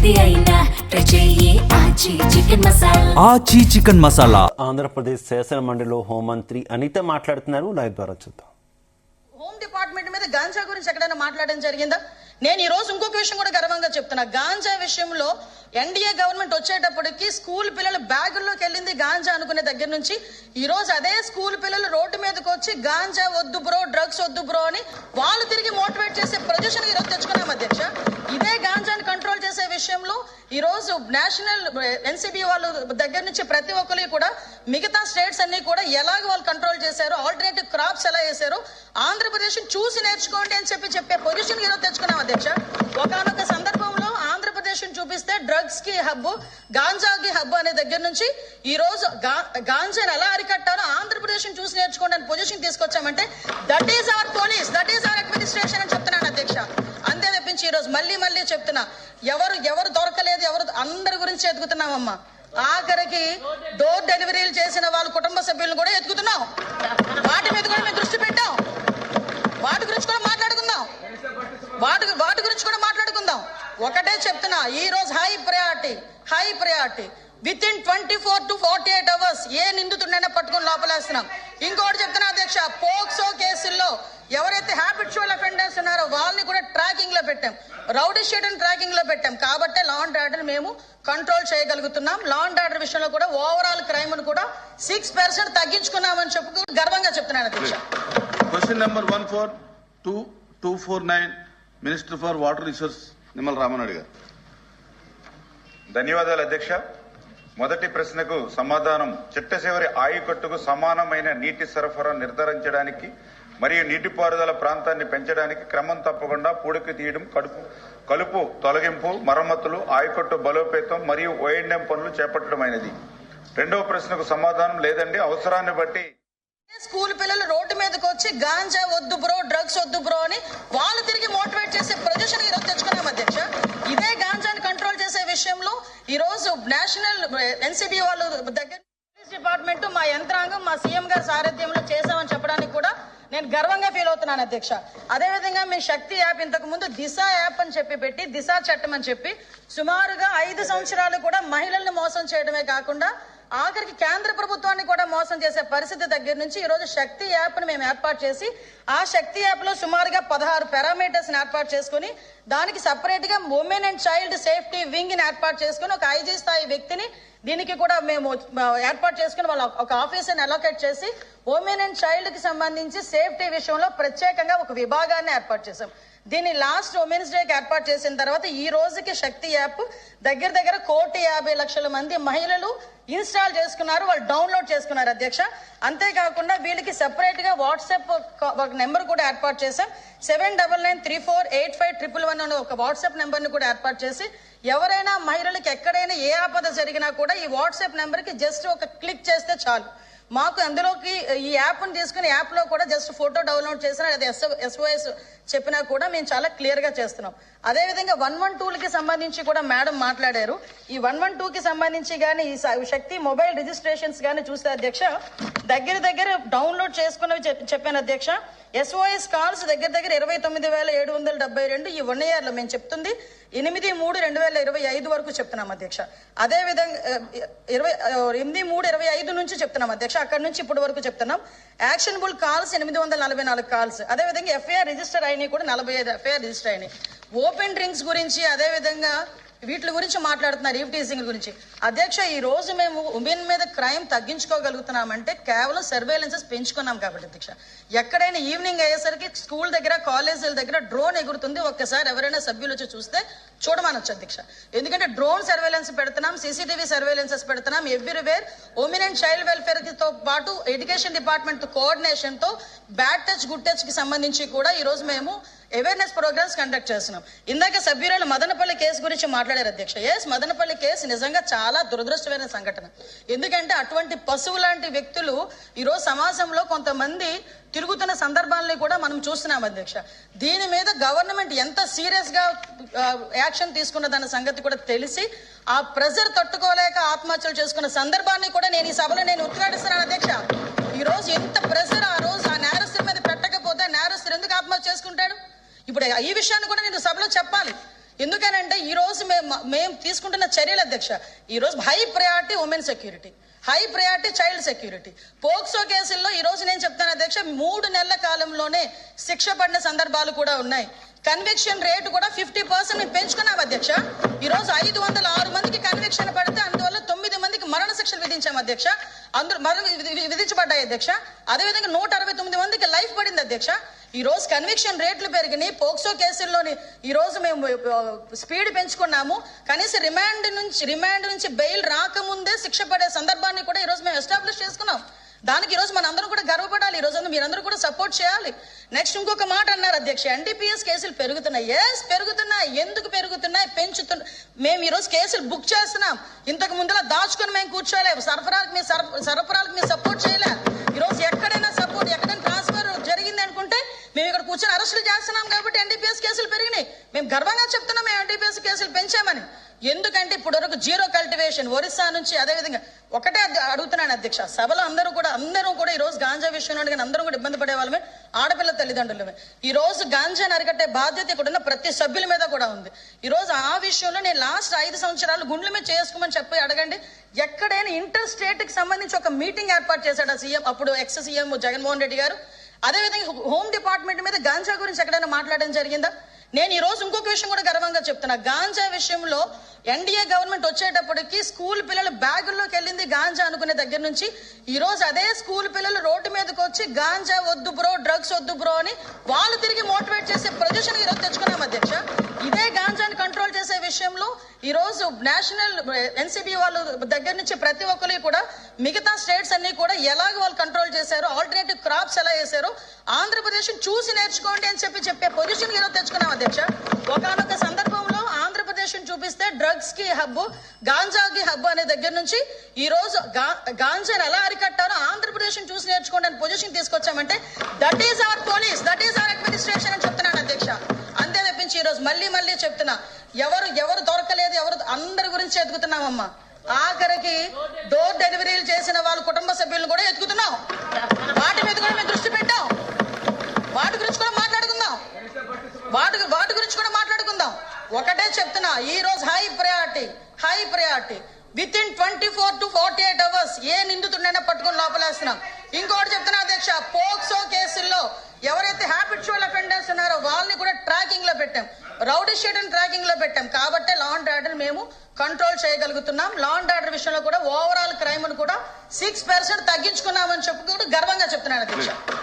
ఏది అయినా ట్రై చెయ్యి ఆచి చికెన్ మసాలా. ఆచి చికెన్ మసాలా. ఆంధ్రప్రదేశ్ శాసన మండలిలో హోంమంత్రి అనిత మాట్లాడుతున్నారు. లైవ్ ద్వారా చూద్దాం. హోమ్ డిపార్ట్మెంట్ మీద గాంజా గురించి ఎక్కడైనా మాట్లాడడం జరిగిందా? నేను ఈ రోజు ఇంకొక విషయం కూడా గర్వంగా చెప్తున్నా. గాంజా విషయంలో ఎన్డీఏ గవర్నమెంట్ వచ్చేటప్పటికి స్కూల్ పిల్లలు బ్యాగుల్లోకి వెళ్ళింది గాంజా అనుకునే దగ్గర నుంచి ఈ రోజు అదే స్కూల్ పిల్లలు రోడ్డు మీదకి వచ్చి గాంజా వద్దు బ్రో, డ్రగ్స్ వద్దు బ్రో అని వాళ్ళు తిరిగి మోటివేట్ చేసే పొజిషన్ ఈ రోజు తెచ్చుకున్నాం అధ్యక్ష. ఇదే గాంజాని కంట్రోల్ చేసే విషయంలో ఈ రోజు నేషనల్ ఎన్సీబీ వాళ్ళ దగ్గర నుంచి ప్రతి ఒక్కరు కూడా మిగతా స్టేట్స్ అన్ని కూడా ఎలాగ వాళ్ళు కంట్రోల్ చేశారు, ఆల్టర్నేటివ్ క్రాప్స్ ఎలా వేశారు, ఆంధ్రప్రదేశ్ చూసి నేర్చుకోండి అని చెప్పే పొజిషన్ ఈరోజు తెచ్చుకున్నాం అధ్యక్ష. ఒకనొక సందర్భంలో ఆంధ్రప్రదేశ్ చూపిస్తే డ్రగ్స్ కి హబ్, గాంజాకి హబ్ అనే దగ్గర నుంచి ఈ రోజు గాంజాని ఎలా అరికట్టారో ఆంధ్రప్రదేశ్ చూసి నేర్చుకోండి అని పొజిషన్ తీసుకొచ్చామంటే that is our police, that is our administration అని చెప్తున్నాను అధ్యక్ష. అంతే తప్పించి ఈ రోజు మళ్ళీ చెప్తున్నా, ఎవరు దొరకలేదు, అందరి గురించి ఎదుగుతున్నామమ్మా. ఆఖరికి డోర్ డెలివరీలు చేసిన వాళ్ళ కుటుంబ సభ్యులను కూడా ఎదుగుతున్నాం. వాటి మీద కూడా మేము దృష్టి పెట్టాం. వాటి గురించి కూడా మాట్లాడుకుందాం. ఒకటే చెప్తున్నా, ఈ రోజు high priority with in 24 to 48 hours ఏ నిందితుడినైనా పట్టుకుని లోపలేస్తున్నాం. ఇంకోటి చెప్తున్నా అధ్యక్ష, పోక్సో కేసుల్లో ఎవరైతే హ్యాబిచువల్ అఫెండర్స్ ఉన్నారో వాళ్ళని కూడా ట్రాకింగ్ లో పెట్టాం, రౌడీ షీట్ ట్రాకింగ్ లో పెట్టాం. కాబట్టి లా అండ్ ఆర్డర్ మేము కంట్రోల్ చేయగలుగుతున్నాం. లా అండ్ ఆర్డర్ విషయంలో కూడా ఓవరాల్ క్రైమ్ ను కూడా 6% తగ్గించుకున్నామని చెప్పు గర్వంగా చెప్తున్నాను అధ్యక్ష. Question number 14249 minister for water resource Nimmala Rama Naidu గారు. ధన్యవాదాలు అధ్యక్ష. మొదటి ప్రశ్నకు సమాధానం, చిట్ట చివరి ఆయకట్టుకు సమానమైన నీటి సరఫరా నిర్ధారించడానికి మరియు నీటిపారుదల ప్రాంతాన్ని పెంచడానికి క్రమం తప్పకుండా పూడికి తీయడం, కలుపు తొలగింపు, మరమ్మతులు, ఆయకట్టు బలోపేతం మరియు ఓఎండ్ఎం పనులు చేపట్టడమైనది. రెండవ ప్రశ్నకు సమాధానం, లేదండి, అవసరాన్ని బట్టి స్కూల్ పిల్లలు రోడ్డు మీదకి వచ్చి గాంజా వద్దు బ్రో, డ్రగ్స్ వద్దు బ్రో అని వాళ్ళు తిరిగి మోటివేట్ చేసే పొజిషన్ ఈ రోజు తెచ్చుకున్నాం అధ్యక్ష. ఇదే గాంజాని కంట్రోల్ చేసే విషయంలో ఈ రోజు నేషనల్ ఎన్సీబీ వాళ్ళ దగ్గర పోలీస్ డిపార్ట్మెంట్ మా యంత్రాంగం మా సీఎం గారి సారథ్యంలో చేశామని చెప్పడానికి కూడా నేను గర్వంగా ఫీల్ అవుతున్నాను అధ్యక్ష. అదేవిధంగా మీ శక్తి యాప్ ఇంతకు ముందు దిశ యాప్ అని చెప్పి పెట్టి దిశ చట్టం అని చెప్పి సుమారుగా 5 సంవత్సరాలు కూడా మహిళలను మోసం చేయడమే కాకుండా ఆఖరికి కేంద్ర ప్రభుత్వాన్ని కూడా మోసం చేసే పరిస్థితి దగ్గర నుంచి ఈ రోజు శక్తి యాప్ ను మేము ఏర్పాటు చేసి ఆ శక్తి యాప్ లో సుమారుగా 16 పారామీటర్స్ ఏర్పాటు చేసుకుని దానికి సపరేట్ గా women and child safety wing ని ఏర్పాటు చేసుకుని ఒక ఐజీ స్థాయి వ్యక్తిని దీనికి కూడా మేము ఏర్పాటు చేసుకుని వాళ్ళ ఒక ఆఫీసర్ని అలొకేట్ చేసి ఉమెన్ అండ్ చైల్డ్ కి సంబంధించి సేఫ్టీ విషయంలో ప్రత్యేకంగా ఒక విభాగాన్ని ఏర్పాటు చేశాం. దీన్ని లాస్ట్ ఉమెన్స్ డేకి ఏర్పాటు చేసిన తర్వాత ఈ రోజుకి శక్తి యాప్ దగ్గర 1,50,00,000 మంది మహిళలు ఇన్స్టాల్ చేసుకున్నారు, వాళ్ళు డౌన్లోడ్ చేసుకున్నారు అధ్యక్ష. అంతేకాకుండా వీళ్ళకి సెపరేట్ గా వాట్సాప్ ఒక నెంబర్ కూడా ఏర్పాటు చేశాం. 7993485111 అనే ఒక వాట్సాప్ నెంబర్ ని కూడా ఏర్పాటు చేసి ఎవరైనా మహిళలకు ఎక్కడైనా ఏ ఆపద జరిగినా కూడా ఈ వాట్సాప్ నెంబర్ కి జస్ట్ ఒక క్లిక్ చేస్తే చాలు, మాకు అందులోకి ఈ యాప్ ని తీసుకుని యాప్ లో కూడా జస్ట్ ఫోటో డౌన్లోడ్ చేసినా లేదా SOS చెప్పినా కూడా మేము చాలా క్లియర్ గా చేస్తున్నాం. అదేవిధంగా 112కి సంబంధించి కూడా మేడం మాట్లాడారు. ఈ 112కి సంబంధించి గానీ ఈ శక్తి మొబైల్ రిజిస్ట్రేషన్స్ గానీ చూస్తే అధ్యక్ష దగ్గర డౌన్లోడ్ చేసుకున్నవి చెప్పాను అధ్యక్ష. SOS కాల్స్ దగ్గర 29,772 ఈ 1 year లో మేము చెప్తుంది 8/3/2025 వరకు చెప్తున్నాం అధ్యక్ష. అదేవిధంగా 8/3/25 నుంచి చెప్తున్నాం అధ్యక్ష. అక్కడి నుంచి ఇప్పటి వరకు చెప్తున్నాం. Actionable calls 844 calls. అదేవిధంగా FIR రిజిస్టర్ అయినాయి కూడా 45 FIR రిజిస్టర్ అయినాయి. ఓపెన్ డ్రింక్స్ గురించి అదేవిధంగా వీటి గురించి మాట్లాడుతున్నారు, ఈవ్ టీజింగ్ గురించి అధ్యక్ష. ఈ రోజు మేము ఉమెన్ మీద క్రైమ్ తగ్గించుకోగలుగుతున్నామంటే కేవలం సర్వేలెన్సెస్ పెంచుకున్నాం కాబట్టి అధ్యక్ష. ఎక్కడైనా ఈవినింగ్ అయ్యేసరికి స్కూల్ దగ్గర కాలేజీల దగ్గర డ్రోన్ ఎగురుతుంది, ఒక్కసారి ఎవరైనా సభ్యులు వచ్చి చూస్తే చూడమనొచ్చు అధ్యక్ష. ఎందుకంటే డ్రోన్ సర్వేలెన్స్ పెడుతున్నాం, CCTV సర్వేలెన్సెస్ పెడుతున్నాం everywhere. Women and child welfare తో పాటు ఎడ్యుకేషన్ డిపార్ట్మెంట్ కోఆర్డినేషన్ తో బ్యాడ్ టచ్ గుడ్ టచ్ కి సంబంధించి కూడా ఈ రోజు మేము అవేర్నెస్ ప్రోగ్రామ్స్ కండక్ట్ చేస్తున్నాం. ఇందాక సభ్యురాలు మదనపల్లి కేసు గురించి మాట్లాడారు అధ్యక్ష. మదనపల్లి కేసు నిజంగా చాలా దురదృష్టమైన సంఘటన. ఎందుకంటే అటువంటి పశువు లాంటి వ్యక్తులు ఈరోజు సమాజంలో కొంతమంది తిరుగుతున్న సందర్భాలని కూడా మనం చూస్తున్నాం అధ్యక్ష. దీని మీద గవర్నమెంట్ ఎంత సీరియస్ గా యాక్షన్ తీసుకున్నదన్న సంగతి కూడా తెలిసి ఆ ప్రెజర్ తట్టుకోలేక ఆత్మహత్యలు చేసుకున్న సందర్భాన్ని కూడా నేను ఈ సభలో ఉద్ఘాటిస్తున్నాను అధ్యక్ష. ఈ రోజు ఎంత ప్రెజర్ ఆ రోజు ఆ నేరస్తుల మీద పెట్టకపోతే నేరస్తులు ఎందుకు ఆత్మహత్య చేసుకుంటాడు? ఇప్పుడు ఈ విషయాన్ని కూడా నేను సభలో చెప్పాలి. ఎందుకనంటే ఈ రోజు మేము తీసుకుంటున్న చర్యలు అధ్యక్ష, ఈ రోజు high priority women security, high priority child security. POCSO కేసుల్లో ఈ రోజు నేను చెప్తాను అధ్యక్ష, 3 నెలల కాలంలోనే శిక్ష పడిన సందర్భాలు కూడా ఉన్నాయి. కన్విక్షన్ రేటు కూడా 50% పెంచుకున్నాం అధ్యక్ష. ఈ రోజు 506 మందికి కన్విక్షన్ పడితే అందువల్ల 9 మందికి మరణ శిక్షలు విధించాం అధ్యక్ష. అందరూ విధించబడ్డాయి అధ్యక్ష. అదేవిధంగా 169 మందికి లైఫ్ పడింది అధ్యక్ష. ఈ రోజు కన్విక్షన్ రేట్లు పెరిగినాయి. పోక్సో కేసుల్లోని ఈ రోజు మేము స్పీడ్ పెంచుకున్నాము. కనీసం రిమాండ్ నుంచి బెయిల్ రాకముందే శిక్ష పడే సందర్భాన్ని కూడా ఈ రోజు మేము ఎస్టాబ్లిష్ చేసుకున్నాం. దానికి ఈ రోజు మనందరం కూడా గర్వపడాలి. ఈ రోజు మీరందరూ కూడా సపోర్ట్ చేయాలి. నెక్స్ట్ ఇంకొక మాట అన్నారు అధ్యక్ష, ఎన్డీపీఎస్ కేసులు పెరుగుతున్నాయి. పెరుగుతున్నాయి. ఎందుకు పెరుగుతున్నాయి? మేము ఈ రోజు కేసులు బుక్ చేస్తున్నాం. ఇంతకు ముందులా దాచుకొని మేము కూర్చోలేము. సరఫరాలకు మేము సపోర్ట్ చేయలే. ఈ రోజు ఎక్కడైనా ట్రాన్స్ఫర్ జరిగింది అనుకుంటే మేము ఇక్కడ కూర్చొని అరెస్టులు చేస్తున్నాం కాబట్టి ఎన్డీపీఎస్ కేసులు పెరిగినాయి. మేము గర్వంగా చెప్తున్నాం మేము ఎన్డీపీఎస్ కేసులు పెంచామని. ఎందుకంటే ఇప్పుడు వరకు జీరో కల్టివేషన్ ఒరిస్సా నుంచి, అదేవిధంగా ఒకటే అడుగుతున్నాను అధ్యక్ష, సభలో అందరూ కూడా ఈ రోజు గాంజా విషయంలో అందరూ కూడా ఇబ్బంది పడే వాళ్ళమే, ఆడపిల్ల తల్లిదండ్రులమే. ఈ రోజు గాంజాని అరికట్టే బాధ్యత ఇక్కడ ఉన్న ప్రతి సభ్యుల మీద కూడా ఉంది. ఈ రోజు ఆ విషయంలో నేను లాస్ట్ 5 సంవత్సరాలు గుండెల మీద చేసుకోమని చెప్పి అడగండి. ఎక్కడైనా ఇంటర్ స్టేట్ కి సంబంధించి ఒక మీటింగ్ ఏర్పాటు చేశాడు సీఎం, అప్పుడు ఎక్స్ సీఎం జగన్మోహన్ రెడ్డి గారు. అదేవిధంగా హోమ్ డిపార్ట్మెంట్ మీద గాంజా గురించి ఎక్కడైనా మాట్లాడడం జరిగిందా? నేను ఈ రోజు ఇంకొక విషయం కూడా గర్వంగా చెప్తున్నా. గాంజా విషయంలో ఎన్డీఏ గవర్నమెంట్ వచ్చేటప్పటికి స్కూల్ పిల్లలు బ్యాగుల్లోకి వెళ్ళింది గాంజా అనుకునే దగ్గర నుంచి ఈ రోజు అదే స్కూల్ పిల్లలు రోడ్డు మీదకి వచ్చి గాంజా వద్దు బ్రో, డ్రగ్స్ వద్దు బ్రో అని వాళ్ళు తిరిగి మోటివేట్ చేసే పొజిషన్ ఈ రోజు తెచ్చుకున్నాం అధ్యక్ష. ఇదే గాంజాని కంట్రోల్ చేసే విషయంలో ఈ రోజు నేషనల్ ఎన్సీబీ వాళ్ళ దగ్గర నుంచి ప్రతి ఒక్కరు కూడా మిగతా స్టేట్స్ అన్ని కూడా ఎలాగ వాళ్ళు కంట్రోల్ చేశారు, ఆల్టర్నేటివ్ క్రాప్స్ ఎలా వేశారు, ఆంధ్రప్రదేశ్ చూసి నేర్చుకోండి అని చెప్పే పొజిషన్ ఈ రోజు తెచ్చుకున్నాం అధ్యక్ష. ఒకనొక సందర్భంలో ఆంధ్రప్రదేశ్ చూపిస్తే డ్రగ్స్ కి హబ్, గాంజాకి హబ్ అనే దగ్గర నుంచి ఈ రోజు గాంజాని ఎలా అరికట్టారో ఆంధ్రప్రదేశ్ చూసి నేర్చుకోండి అని పొజిషన్ తీసుకొచ్చామంటే that is our police, that is our administration అని చెప్తున్నాను అధ్యక్ష. అంతే తప్పించి ఈ రోజు మళ్ళీ చెప్తున్నా, ఎవరు దొరకలేదు, అందరి గురించి ఎదుగుతున్నామమ్మా. ఆఖరికి డోర్ డెలివరీలు చేసిన వాళ్ళ కుటుంబ సభ్యులను కూడా ఎదుగుతున్నాం. వాటి మీద కూడా మేము దృష్టి పెట్టాం. వాటి గురించి కూడా మాట్లాడుకుందాం. ఒకటే చెప్తున్నా, ఈ రోజు high priority with in 24 to 48 hours ఏ నిందితుడినైనా పట్టుకొని లోపలేస్తున్నాం. ఇంకోటి చెప్తున్నా అధ్యక్ష, పోక్సో కేసుల్లో ఎవరైతే హ్యాబిచువల్ అఫెండర్స్ ఉన్నారో వాళ్ళని కూడా ట్రాకింగ్ లో పెట్టాం, రౌడీ షీట్ ట్రాకింగ్ లో పెట్టాం. కాబట్టి లా అండ్ ఆర్డర్ మేము కంట్రోల్ చేయగలుగుతున్నాం. లా అండ్ ఆర్డర్ విషయంలో కూడా ఓవరాల్ క్రైమ్ కూడా 6% తగ్గించుకున్నామని చెప్పి కూడా గర్వంగా చెప్తున్నాను అధ్యక్ష.